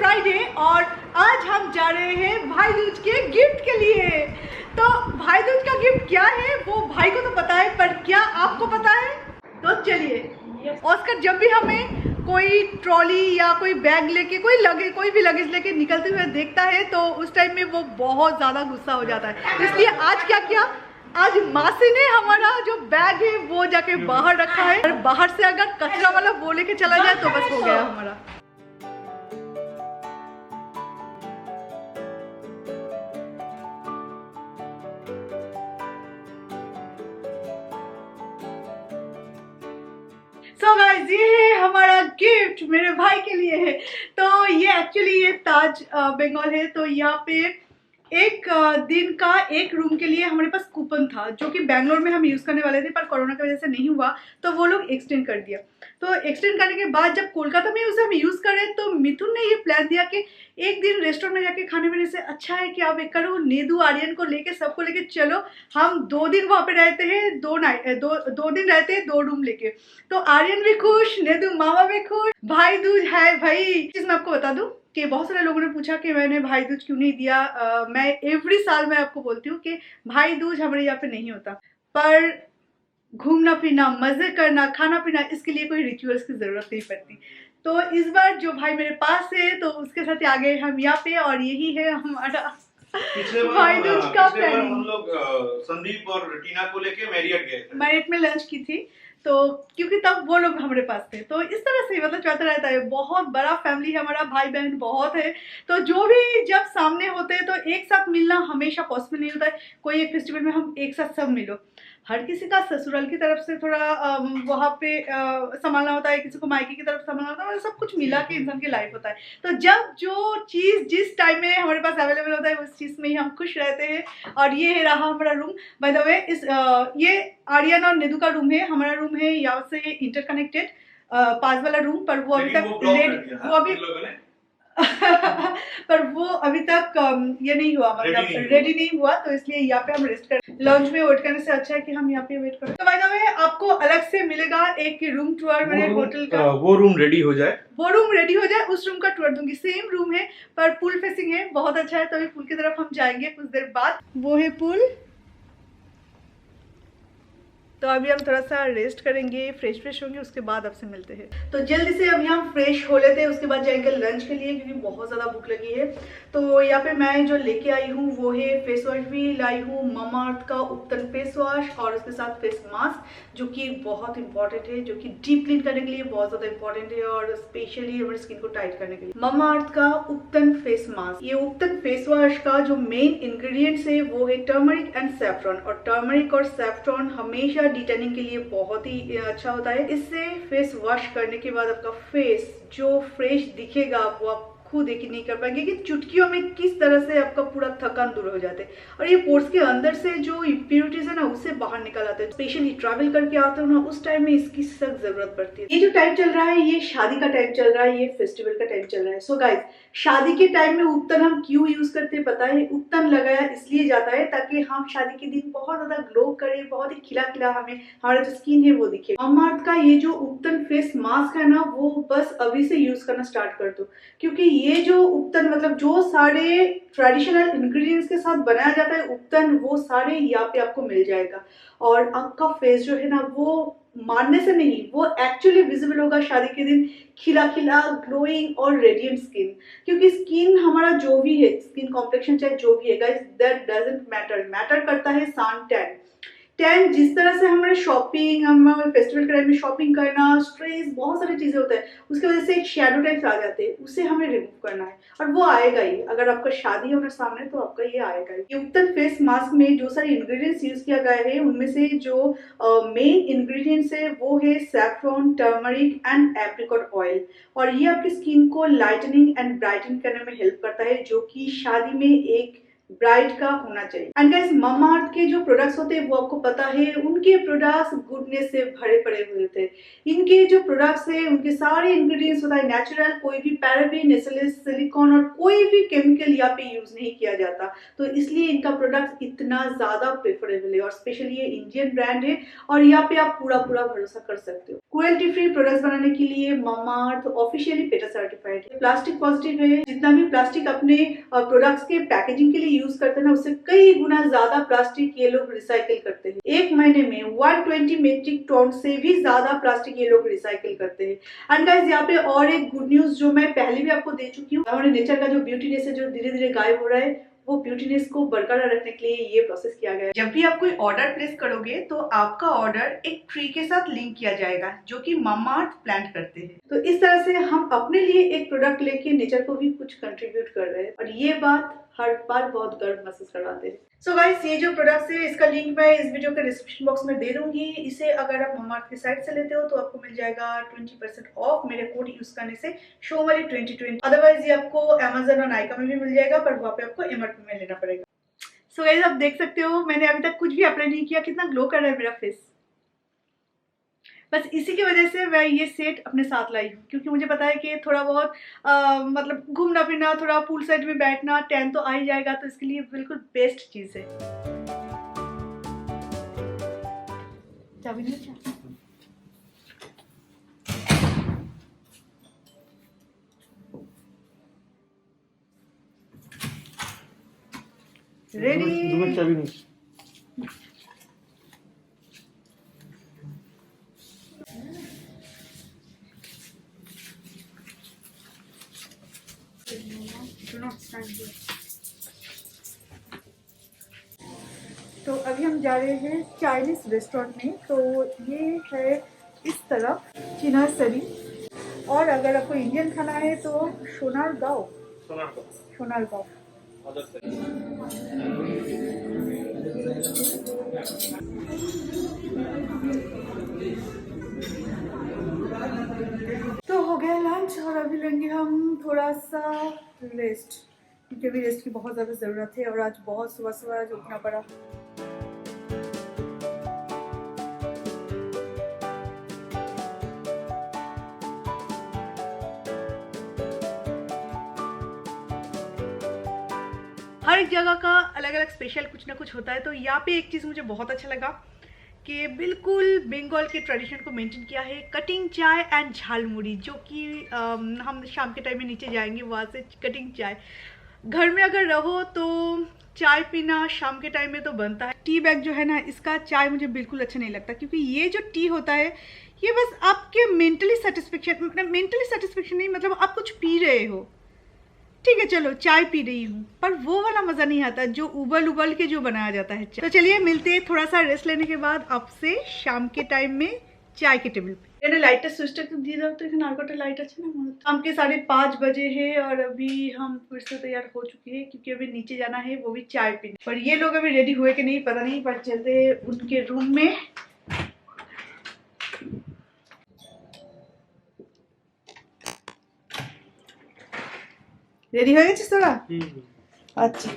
Friday और आज हम जा रहे हैं भाई दूज के गिफ्ट के लिए। तो भाई दूज का गिफ्ट क्या है वो भाई को तो पता है, पर क्या आपको पता है? तो चलिए। ऑस्कर जब भी हमें कोई ट्रॉली या कोई बैग लेके कोई भी लगेज लेके निकलते हुए देखता है तो उस टाइम में वो बहुत ज़्यादा गुस्सा हो जाता है। इसलिए आज क्या किया, आज मासी ने हमारा जो बैग है वो जाके बाहर रखा है और बाहर से अगर कचरा वाला वो लेके चला जाए तो बस हो गया हमारा। सो गाइस, ये है हमारा गिफ्ट मेरे भाई के लिए है। तो ये एक्चुअली ये ताज बंगाल है। तो यहाँ पे एक दिन का एक रूम के लिए हमारे पास कूपन था जो कि बैंगलोर में हम यूज़ करने वाले थे, पर कोरोना की वजह से नहीं हुआ तो वो लोग एक्सटेंड कर दिया। तो एक्सटेंड करने के बाद जब कोलकाता में उसे हम यूज़ करें तो मिथुन ने ये प्लान दिया कि एक दिन रेस्टोरेंट में जाके खाने पीने से अच्छा है कि आप एक करो, नेदू आर्यन को लेके सबको लेके चलो। हम 2 दिन वहाँ पे रहते हैं, 2 दिन रहते हैं 2 रूम लेके। तो आर्यन भी खुश, नेदू मामा भी खुश। भाई दूज है भाई। चीज़ मैं आपको बता दूँ कि बहुत सारे लोगों ने पूछा कि मैंने भाई दूज क्यों नहीं दिया। मैं एवरी साल मैं आपको बोलती हूँ कि भाई दूज हमारे यहाँ पे नहीं होता, पर घूमना फिरना, मजे करना, खाना पीना, इसके लिए कोई रिचुअल्स की जरूरत नहीं पड़ती। तो इस बार जो भाई मेरे पास है तो उसके साथ आ गए हम यहाँ पे और यही है हमारा भाई दूज का प्लानिंग। हम लोग संदीप और टीना को लेके मैरियट गए थे। मैरियट में लंच की थी तो क्योंकि तब वो लोग हमारे पास थे। तो इस तरह से मतलब चलता रहता है। बहुत बड़ा फैमिली है हमारा, भाई बहन बहुत है। तो जो भी जब सामने होते हैं तो एक साथ मिलना हमेशा पॉसिबल नहीं होता है। कोई एक फेस्टिवल में हम एक साथ सब मिलो, हर किसी का ससुराल की तरफ से थोड़ा वहाँ पे संभालना होता है, किसी को मायके की तरफ संभालना होता है, सब कुछ मिला के इंसान की लाइफ होता है। तो जब जो चीज़ जिस टाइम में हमारे पास अवेलेबल होता है उस चीज़ में ही हम खुश रहते हैं। और ये रहा हमारा रूम। बाय द वे ये आर्यन और निधु का रूम है। हमारा रूम है यहाँ से इंटरकनेक्टेड, पास वाला रूम, पर वो अभी तक पर वो अभी तक ये नहीं हुआ, मतलब रेडी नहीं हुआ। तो इसलिए यहाँ पे हम रेस्ट कर, लॉन्च में वेट करने से अच्छा है कि हम यहाँ पे वेट करें। तो बाय द वे आपको अलग से मिलेगा एक रूम टूर मेरे होटल का। वो रूम रेडी हो जाए, उस रूम का टूर दूंगी। सेम रूम है पर पूल फेसिंग है, बहुत अच्छा है। तो अभी पूल की तरफ हम जाएंगे कुछ देर बाद। वो है पूल। तो अभी हम थोड़ा सा रेस्ट करेंगे, फ्रेश होंगे, उसके बाद आपसे मिलते हैं। तो जल्दी से अभी हम फ्रेश हो लेते हैं, उसके बाद जाएंगे लंच के लिए क्योंकि बहुत ज़्यादा भूख लगी है। तो यहाँ पे मैं जो लेके आई हूँ वो है फेस वॉश भी लाई हूँ, ममाअर्थ का उपतन फेस वॉश और उसके साथ फेस मास्क जो कि बहुत इंपॉर्टेंट है, जो कि डीप क्लीन करने के लिए बहुत ज़्यादा इंपॉर्टेंट है और स्पेशली हमारी स्किन को टाइट करने के लिए। ममाअर्थ का उपतन फेस मास्क। ये उपतन फेस वॉश का जो मेन इंग्रेडिएंट्स है वो है टर्मरिक एंड सैफ्रॉन। और टर्मरिक और सैफ्रॉन हमेशा डिटेनिंग के लिए बहुत ही अच्छा होता है। इससे फेस वॉश करने के बाद आपका फेस जो फ्रेश दिखेगा वो आप खुद यकीन नहीं कर पाएंगे कि चुटकियों में किस तरह से आपका पूरा थकान दूर हो जाते हैं। और ये पोर्स के अंदर से जो इम्प्योरिटीज है ना उससे बाहर निकल आते हैं। स्पेशली ट्रैवल करके आते हो ना उस टाइम में इसकी सख्त जरूरत पड़ती है। ये जो टाइम चल रहा है ये शादी का टाइम चल रहा है, ये फेस्टिवल का टाइम चल रहा है। सो गाइस, शादी के टाइम में उपतन हम क्यों यूज करते हैं पता है? उपतन लगाया इसलिए जाता है ताकि हम शादी के दिन बहुत ज्यादा ग्लो करें, बहुत ही खिला खिला हमें हमारा जो स्किन है वो दिखे। ममाअर्थ का ये जो उपतन फेस मास्क है ना वो बस अभी से यूज करना स्टार्ट कर दो, क्योंकि ये जो उपतन मतलब जो सारे ट्रेडिशनल इंग्रेडिएंट्स के साथ बनाया जाता है उपतन, वो सारे यहाँ पे आपको मिल जाएगा। और आपका फेस जो है ना वो मानने से नहीं, वो एक्चुअली विजिबल होगा शादी के दिन, खिला खिला ग्लोइंग और रेडिएंट स्किन। क्योंकि स्किन हमारा जो भी है, स्किन कॉम्प्लेक्शन चाहे जो भी है गाइस, दैट डजंट मैटर करता है सन टैन। टैन जिस तरह से हमारे शॉपिंग, हम फेस्टिवल के टाइम में शॉपिंग करना, स्ट्रेस, बहुत सारी चीजें होता है, उसकी वजह से एक शेडो टाइप्स आ जाते हैं, उसे हमें रिमूव करना है और वो आएगा ही। अगर आपका शादी है अपने सामने तो आपका ये आएगा ही। ये उपतन फेस मास्क में जो सारे इंग्रेडिएंट्स यूज किया गया है उनमें से जो मेन इंग्रेडिएंट्स है वो है saffron, turmeric and apricot oil. और ये आपकी स्किन को लाइटनिंग एंड ब्राइटनिंग करने में हेल्प करता है, जो कि शादी में एक ब्राइट का होना चाहिए। एंड गाइस ममाअर्थ के जो प्रोडक्ट्स होते हैं वो आपको पता है उनके प्रोडक्ट्स गुडनेस से भरे पड़े हुए होते हैं। इनके जो प्रोडक्ट्स है उनके सारे इंग्रेडिएंट्स होता है नेचुरल, कोई भी पैराबेन, एसएलएस, सिलिकॉन और कोई भी केमिकल यहाँ पे यूज नहीं किया जाता। तो इसलिए इनका प्रोडक्ट इतना ज्यादा प्रेफरेबल है और स्पेशली ये इंडियन ब्रांड है और यहाँ पे आप पूरा भरोसा कर सकते हो। क्रुएल्टी फ्री प्रोडक्ट्स बनाने के लिए ममाअर्थ ऑफिशियली पेटा सर्टिफाइड है। प्लास्टिक पॉजिटिव है। जितना भी प्लास्टिक अपने प्रोडक्ट्स के पैकेजिंग के लिए यूज करते हैं ना उससे कई गुना ज्यादा प्लास्टिक ये लोग रिसाइकिल करते हैं। एक महीने में 120 मेट्रिक टन से भी ज्यादा प्लास्टिक ये लोग रिसाइकिल करते हैं। एंड गाइस यहाँ पे और एक गुड न्यूज जो मैं पहले भी आपको दे चुकी हूँ, हमारे नेचर का जो ब्यूटीनेस है जो धीरे धीरे गायब हो रहा है वो ब्यूटीनेस को बरकरार रखने के लिए ये प्रोसेस किया गया है। जब भी आप कोई ऑर्डर प्लेस करोगे तो आपका ऑर्डर एक ट्री के साथ लिंक किया जाएगा जो कि ममाअर्थ प्लांट करते हैं। तो इस तरह से हम अपने लिए एक प्रोडक्ट लेके नेचर को भी कुछ कंट्रीब्यूट कर रहे हैं और ये बात हर बार बहुत गर्व महसूस करवाते हैं। सो गाइस ये जो प्रोडक्ट्स है इसका लिंक मैं इस वीडियो के डिस्क्रिप्शन बॉक्स में दे दूंगी। इसे अगर आप ममाअर्थ की साइट से लेते हो तो आपको मिल जाएगा 20% ऑफ मेरे कोड यूज करने से शोमली 2020। अदरवाइज ये आपको अमेजन और नाइका में भी मिल जाएगा पर वहाँ पे आपको एमआरपी में लेना पड़ेगा। सो गाइस आप देख सकते हो मैंने अभी तक कुछ भी अप्लाई नहीं किया, कितना ग्लो कर रहा है मेरा फेस। बस इसी की वजह से मैं ये सेट अपने साथ लाई हूँ क्योंकि मुझे पता है कि थोड़ा बहुत मतलब घूमना फिरना, थोड़ा पूल साइड में बैठना, टैन तो आ ही जाएगा, तो इसके लिए बिल्कुल बेस्ट चीज है। चाबी नहीं चाहिए? रेडी? चाबी नहीं। तो अभी हम जा रहे हैं चाइनीज रेस्टोरेंट में। तो ये है इस तरफ चिनासरी और अगर आपको इंडियन खाना है तो सोनारगांव। तो हो गया लंच और अभी लेंगे हम थोड़ा सा रेस्ट क्योंकि अभी रेस्ट की बहुत ज़्यादा ज़रूरत है और आज बहुत सुबह आज उठना पड़ा। हर एक जगह का अलग अलग स्पेशल कुछ ना कुछ होता है। तो यहाँ पे एक चीज़ मुझे बहुत अच्छा लगा कि बिल्कुल बंगाल के ट्रेडिशन को मेंटेन किया है, कटिंग चाय एंड झालमुड़ी, जो कि हम शाम के टाइम में नीचे जाएंगे वहाँ से कटिंग चाय। घर में अगर रहो तो चाय पीना शाम के टाइम में तो बनता है। टी बैग जो है ना इसका चाय मुझे बिल्कुल अच्छा नहीं लगता क्योंकि ये जो टी होता है ये बस आपके मेंटली सेटिस्फेक्शन नहीं, मतलब आप कुछ पी रहे हो, ठीक है चलो चाय पी रही हूँ, पर वो वाला मजा नहीं आता जो उबल के जो बनाया जाता है। तो चलिए मिलते हैं थोड़ा सा रेस्ट लेने के बाद आपसे शाम के टाइम में चाय के टेबल पे। এখানে লাইটটা সুইচটা একটু দিয়ে দাও তো, এখানে আর কটা লাইট আছে না? शाम के 5:30 बजे है और अभी हम फिर से तैयार हो चुके हैं क्योंकि अभी नीचे जाना है वो भी चाय पीने। और ये लोग अभी रेडी हुए कि नहीं पता नहीं, पर चलते उनके रूम में। रेडी হয়ে গেছিস তোরা? আচ্ছা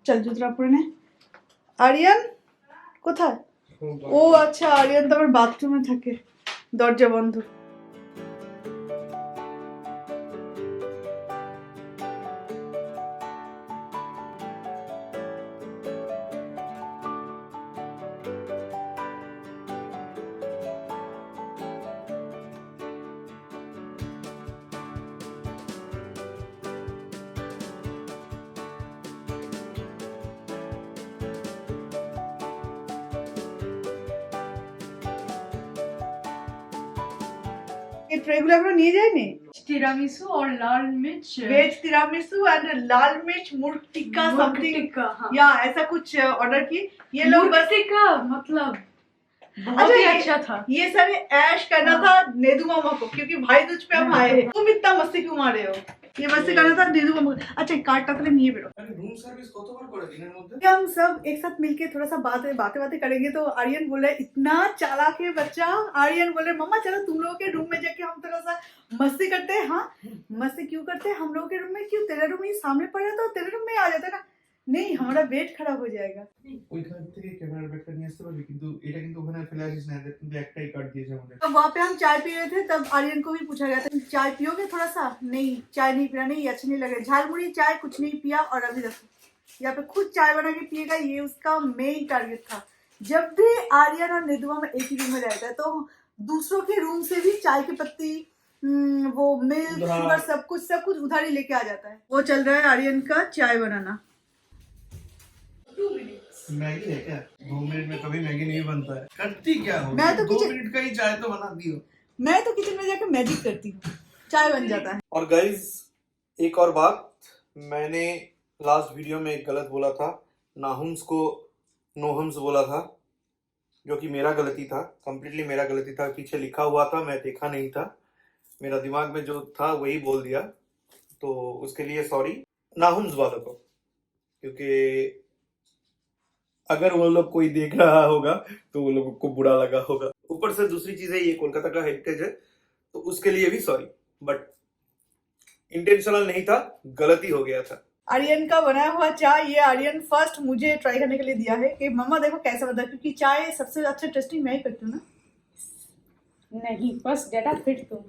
চল জুতোটা পরে নে। আরিয়ান কোথায়? ও আচ্ছা আরিয়ান তো আমার বাথরুমে থাকে, দরজা বন্ধ। ये ट्रेগুলো আমরা নিয়ে যাইনি। तिरामिसू और लाल मिर्च वेज तिरामिसू एंड लाल मिर्च मुर्ग टिक्का समथिंग, या ऐसा कुछ ऑर्डर की। ये लोग बस टिक्का मतलब बहुत ही अच्छा था। ये सारे ऐश करना था नेदू मामा को क्योंकि भाई दूज पे हम आए हैं। तुम इतना मस्ती क्यों मार रहे हो? ये मस्ती करना था नेदू मामा को। अच्छा कार्डটা তাহলে নিয়ে বেরো। रूम सर्विस কতবার করে দিনের মধ্যে? हम सब एक साथ मिलके थोड़ा सा बातें करेंगे। तो आर्यन बोले इतना चालाक है बच्चा। आर्यन बोले मम्मा चलो तुम लोगों के रूम में जाके हम थोड़ा सा मस्ती करते हैं। हाँ मस्ती क्यों करते हैं हम लोगों के रूम में? क्यों तेरे रूम ही सामने पड़ा तो तेरे रूम में आ जाता ना। নেই हमारा বেড খারাপ হয়ে जाएगा। ওইখান থেকে ক্যামেরার ব্যাগটা নিয়ে আসতে পারবি, কিন্তু এটা কিন্তু ওখানে ফেলে আসিস না, এদের কিন্তু একটাই কাট দিয়েছে আমাদের। तब वहाँ पे हम चाय पी रहे थे, तब आर्यन को भी पूछा गया था चाय पियोगे थोड़ा सा, नहीं चाय नहीं पिया, नहीं अच्छा नहीं लगे, झालमुड़ी चाय कुछ नहीं पिया। और अभी देखो यहाँ पे खुद चाय बना के पिएगा, ये उसका मेन टारगेट था। जब भी आर्यन और निधुआ में एक ही रूम में रहता है तो दूसरों के रूम से भी चाय की पत्ती, वो मिल्क, शुगर, सब कुछ उधार ही लेके आ जाता है। वो चल रहा है आर्यन का चाय बनाना। मैगी है क्या? 2 मिनट में कभी मैगी नहीं बनता है। करती क्या हो? मैं तो 2 मिनट का ही चाय तो बना दी हो। मैं तो किचन में जाकर मैजिक करती हूँ, चाय बन जाता है। और गाइज एक और बात, मैंने लास्ट वीडियो में एक गलत बोला था, नाहुम्स को नोहम्स बोला था, जो कि मेरा गलती था, कंप्लीटली मेरा गलती था। पीछे लिखा हुआ था, मैं देखा नहीं था, मेरा दिमाग में जो था वही बोल दिया, तो उसके लिए सॉरी नाहुम्स वालों को, क्योंकि अगर वो लोग कोई देख रहा होगा तो वो लोगों को बुरा लगा होगा। ऊपर से दूसरी चीज है, ये कोलकाता का हेरिटेज है, तो उसके लिए भी सॉरी, बट इंटेंशनल नहीं था, गलती हो गया था। आर्यन का बनाया हुआ चाय, ये आर्यन फर्स्ट मुझे ट्राई करने के लिए दिया है कि मम्मा देखो कैसा बनता है, क्योंकि चाय सबसे अच्छा टेस्टिंग मैं ही करती हूँ ना। नहीं, फर्स्ट डेटा फिर तुम।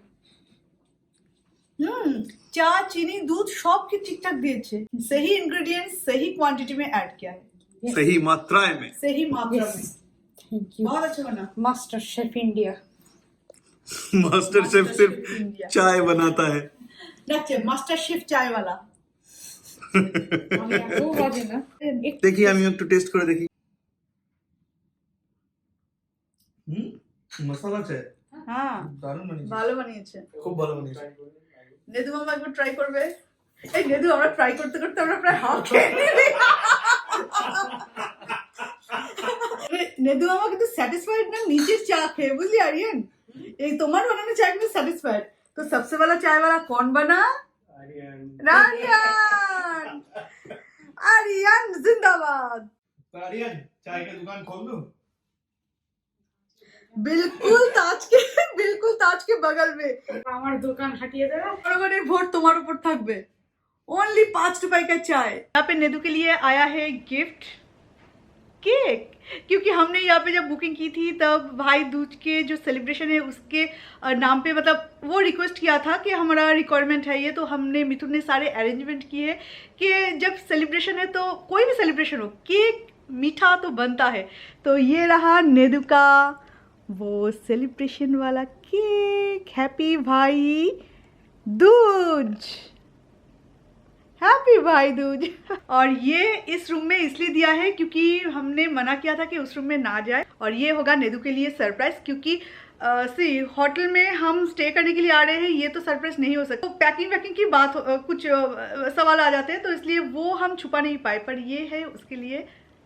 চা চিনি দুধ সব কি ঠিকঠাক দিয়েছে, सही इंग्रेडिएंट्स सही क्वांटिटी में ऐड किया है, सही मात्राएं में, सही मात्रा में। Thank you. बहुत अच्छा बना। Master chef India. Master chef सिर्फ इंडिया चाय बनाता है। मास्टर शेफ चाय वाला। वो बाजे ना। देखिए আমি একটু টেস্ট করে দেখি। মশলা চাই। হ্যাঁ দারুণ বানিয়েছে, ভালো বানিয়েছে, খুব ভালো বানিয়েছে। নেদু মামা একবার ট্রাই করবে। এই নেদু আমরা ট্রাই করতে করতে আমরা প্রায় হাফ খেয়ে নিলি। নেদু মামা কিন্তু স্যাটিসফাইড না নিজের চা খেয়ে, বুঝলি आर्यन? এই তোমার বানানো চায় কিন্তু স্যাটিসফাইড। तो सबसे वाला चाय वाला कौन बना? आर्यन। आर्यन जिंदाबाद। आर्यन चाय का दुकान खोल दो। बिल्कुल ताज के बगल में আমার দোকান হাটিয়ে দেবে। জনগণের ভোট তোমার উপর থাকবে। ओनली 5 रुपए का चाय। यहाँ पे नेदू के लिए आया है गिफ्ट केक, क्योंकि हमने यहाँ पे जब बुकिंग की थी तब भाई दूज के जो सेलिब्रेशन है उसके नाम पे मतलब वो रिक्वेस्ट किया था कि हमारा रिक्वायरमेंट है ये, तो हमने मिथुन ने सारे अरेंजमेंट किए कि जब सेलिब्रेशन है तो कोई भी सेलिब्रेशन हो केक मीठा तो बनता है। तो ये रहा नेदू का वो सेलिब्रेशन वाला केक। हैप्पी भाई दूज, हैप्पी भाई दूज। और ये इस रूम में इसलिए दिया है क्योंकि हमने मना किया था कि उस रूम में ना जाए, और ये होगा नेदू के लिए सरप्राइज, क्योंकि होटल में हम स्टे करने के लिए आ रहे हैं, ये तो सरप्राइज नहीं हो सकता। तो पैकिंग की बात कुछ सवाल आ जाते हैं, तो इसलिए वो हम छुपा नहीं पाए, पर ये है उसके लिए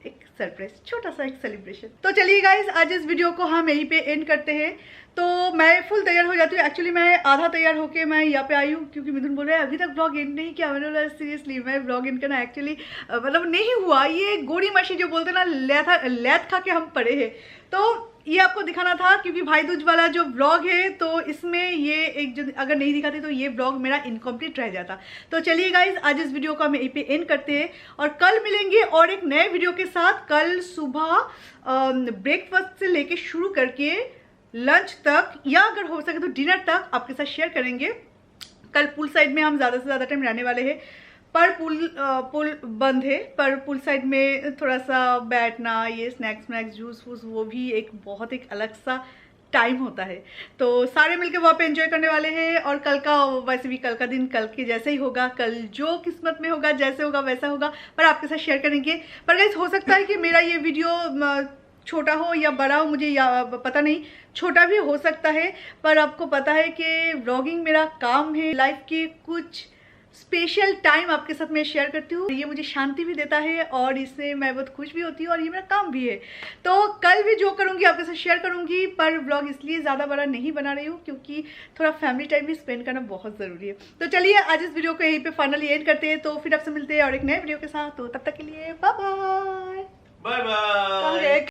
एक सरप्राइज, छोटा सा एक सेलिब्रेशन। तो चलिए गाइज आज इस वीडियो को हम यहीं पे एंड करते हैं। तो मैं फुल तैयार हो जाती हूँ, एक्चुअली मैं आधा तैयार होके मैं यहाँ पे आई हूँ क्योंकि मिथुन बोल रहे हैं अभी तक ब्लॉग एंड नहीं किया। मैंने बोला सीरियसली मैं ब्लॉग एंड करना एक्चुअली मतलब नहीं हुआ, ये गोड़ी मशी जो बोलते ना लैथ खा के हम पड़े हैं। तो ये आपको दिखाना था क्योंकि भाई दूज वाला जो ब्लॉग है तो इसमें ये एक जो अगर नहीं दिखाते तो ये ब्लॉग मेरा इनकम्प्लीट रह जाता। तो चलिए गाइज आज इस वीडियो को हम यहीं पे एंड करते हैं और कल मिलेंगे और एक नए वीडियो के साथ। कल सुबह ब्रेकफास्ट से लेके शुरू करके लंच तक या अगर हो सके तो डिनर तक आपके साथ शेयर करेंगे। कल पूल साइड में हम ज़्यादा से ज़्यादा टाइम रहने वाले हैं, पर पुल बंद है, पर पुल साइड में थोड़ा सा बैठना, ये स्नैक्स जूस वूस वो भी एक बहुत एक अलग सा टाइम होता है। तो सारे मिलकर वहाँ पे एंजॉय करने वाले हैं। और कल का वैसे भी कल का दिन कल के जैसे ही होगा, कल जो किस्मत में होगा जैसे होगा वैसा होगा, पर आपके साथ शेयर करेंगे। पर गाइस हो सकता है कि मेरा ये वीडियो छोटा हो या बड़ा हो, मुझे या पता नहीं, छोटा भी हो सकता है, पर आपको पता है कि व्लॉगिंग मेरा काम है, लाइफ के कुछ स्पेशल टाइम आपके साथ मैं शेयर करती हूँ। ये मुझे शांति भी देता है और इससे मैं बहुत खुश भी होती हूँ और ये मेरा काम भी है। तो कल भी जो करूँगी आपके साथ शेयर करूँगी, पर व्लॉग इसलिए ज़्यादा बड़ा नहीं बना रही हूँ क्योंकि थोड़ा फैमिली टाइम भी स्पेंड करना बहुत ज़रूरी है। तो चलिए आज इस वीडियो को यहीं पे फाइनली एंड करते हैं। तो फिर आपसे मिलते हैं और एक नए वीडियो के साथ। तो तब तक के लिए बाय बाय।